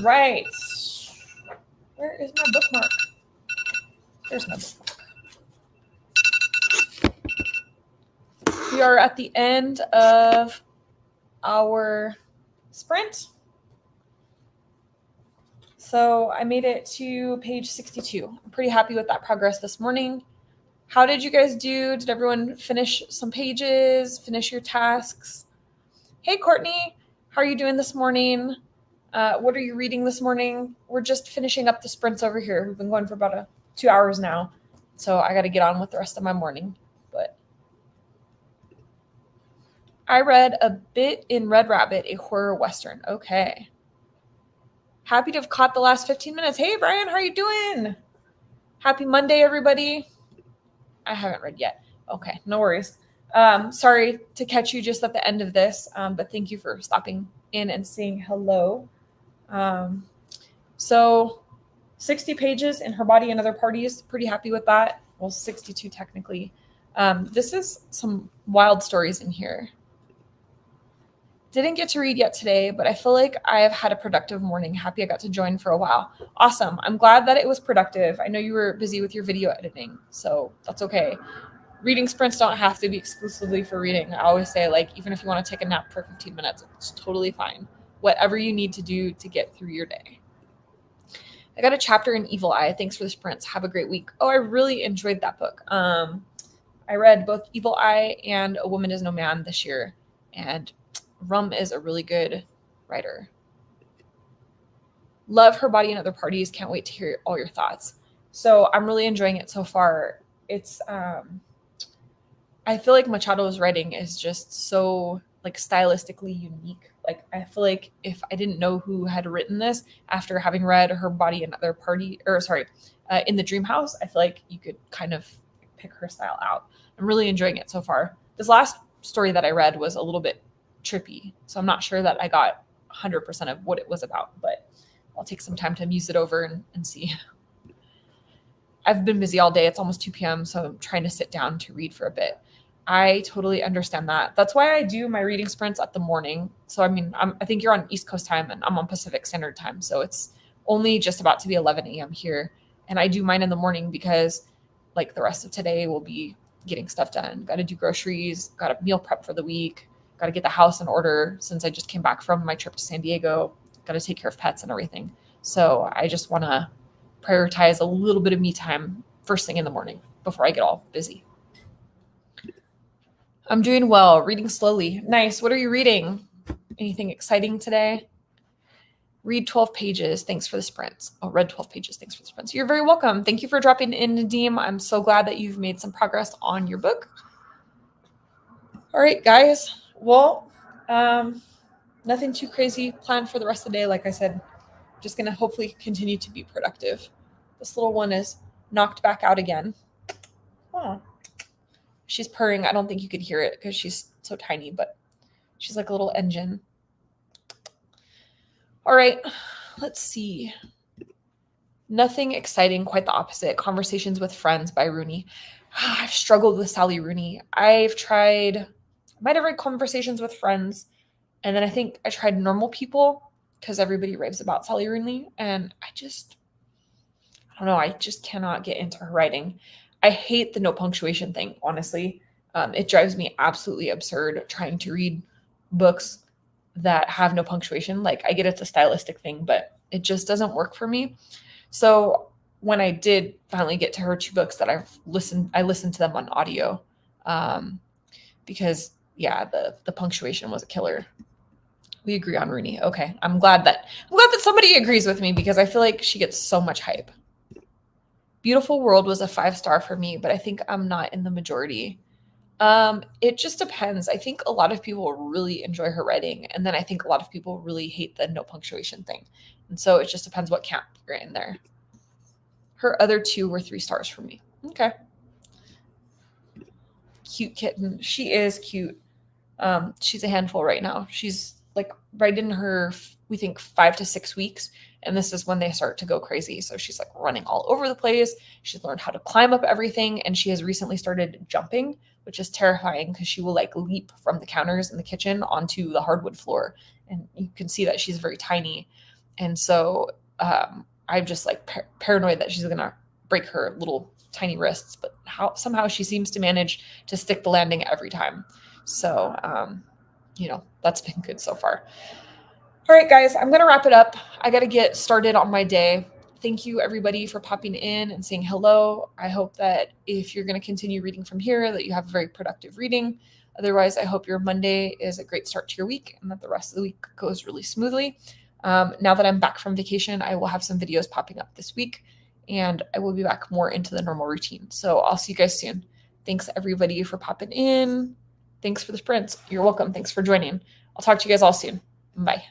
Right. Where is my bookmark? There's my bookmark. We are at the end of our sprint. So I made it to page 62. I'm pretty happy with that progress this morning. How did you guys do? Did everyone finish some pages, finish your tasks? Hey, Courtney, how are you doing this morning? What are you reading this morning? We're just finishing up the sprints over here. We've been going for about 2 hours now. So I got to get on with the rest of my morning. But I read a bit in Red Rabbit, a horror Western. Okay. Happy to have caught the last 15 minutes. Hey, Brian, how are you doing? Happy Monday, everybody. I haven't read yet. Okay, no worries. Sorry to catch you just at the end of this, but thank you for stopping in and saying hello. So 60 pages in Her Body and Other Parties. Pretty happy with that. Well, 62 technically. This is some wild stories in here. Didn't get to read yet today, but I feel like I have had a productive morning. Happy I got to join for a while. Awesome. I'm glad that it was productive. I know you were busy with your video editing, so that's okay. Reading sprints don't have to be exclusively for reading. I always say, like, even if you want to take a nap for 15 minutes, it's totally fine. Whatever you need to do to get through your day. I got a chapter in Evil Eye. Thanks for the sprints. Have a great week. Oh, I really enjoyed that book. I read both Evil Eye and A Woman Is No Man this year, and Rum is a really good writer. Love Her Body and Other Parties. Can't wait to hear all your thoughts. So I'm really enjoying it so far. It's I feel like Machado's writing is just so like stylistically unique. Like I feel like if I didn't know who had written this after having read Her Body and Other Party, In the Dream House, I feel like you could kind of pick her style out. I'm really enjoying it so far. This last story that I read was a little bit trippy, so I'm not sure that I got 100% of what it was about, but I'll take some time to muse it over and see. I've been busy all day. It's almost 2 p.m., so I'm trying to sit down to read for a bit. I totally understand that. That's why I do my reading sprints at the morning. So, I mean, I think you're on East Coast time and I'm on Pacific Standard Time. So it's only just about to be 11 a.m. here. And I do mine in the morning because like the rest of today will be getting stuff done. Got to do groceries, got to meal prep for the week, got to get the house in order since I just came back from my trip to San Diego, got to take care of pets and everything. So I just want to prioritize a little bit of me time first thing in the morning before I get all busy. I'm doing well, reading slowly. Nice. What are you reading? Anything exciting today? Read 12 pages. Thanks for the sprints. Oh, read 12 pages. Thanks for the sprints. You're very welcome. Thank you for dropping in, Nadeem. I'm so glad that you've made some progress on your book. All right, guys. Well, nothing too crazy planned for the rest of the day. Like I said, just going to hopefully continue to be productive. This little one is knocked back out again. Oh. She's purring. I don't think you could hear it because she's so tiny, but she's like a little engine. All right, let's see. Nothing exciting, quite the opposite. Conversations with Friends by Rooney. I've struggled with Sally Rooney. I might have read Conversations with Friends, and then I think I tried Normal People because everybody raves about Sally Rooney, and I don't know, I just cannot get into her writing. I hate the no punctuation thing, honestly. It drives me absolutely absurd trying to read books that have no punctuation. Like, I get it's a stylistic thing, but it just doesn't work for me. So when I did finally get to her 2 books that I listened to them on audio because, yeah, the punctuation was a killer. We agree on Rooney. Okay, I'm glad that somebody agrees with me because I feel like she gets so much hype. Beautiful World was a 5-star for me, but I think I'm not in the majority. It just depends. I think a lot of people really enjoy her writing, and then I think a lot of people really hate the no punctuation thing. And so it just depends what camp you're in there. Her other 2 were 3 stars for me. Okay. Cute kitten. She is cute. She's a handful right now. She's like right in her, we think 5 to 6 weeks. And this is when they start to go crazy. So she's like running all over the place. She's learned how to climb up everything. And she has recently started jumping, which is terrifying because she will like leap from the counters in the kitchen onto the hardwood floor. And you can see that she's very tiny. And so I'm just like paranoid that she's going to break her little tiny wrists, but somehow she seems to manage to stick the landing every time. So, that's been good so far. All right, guys, I'm going to wrap it up. I got to get started on my day. Thank you, everybody, for popping in and saying hello. I hope that if you're going to continue reading from here, that you have a very productive reading. Otherwise, I hope your Monday is a great start to your week and that the rest of the week goes really smoothly. Now that I'm back from vacation, I will have some videos popping up this week, and I will be back more into the normal routine. So I'll see you guys soon. Thanks, everybody, for popping in. Thanks for the sprints. You're welcome. Thanks for joining. I'll talk to you guys all soon. Bye.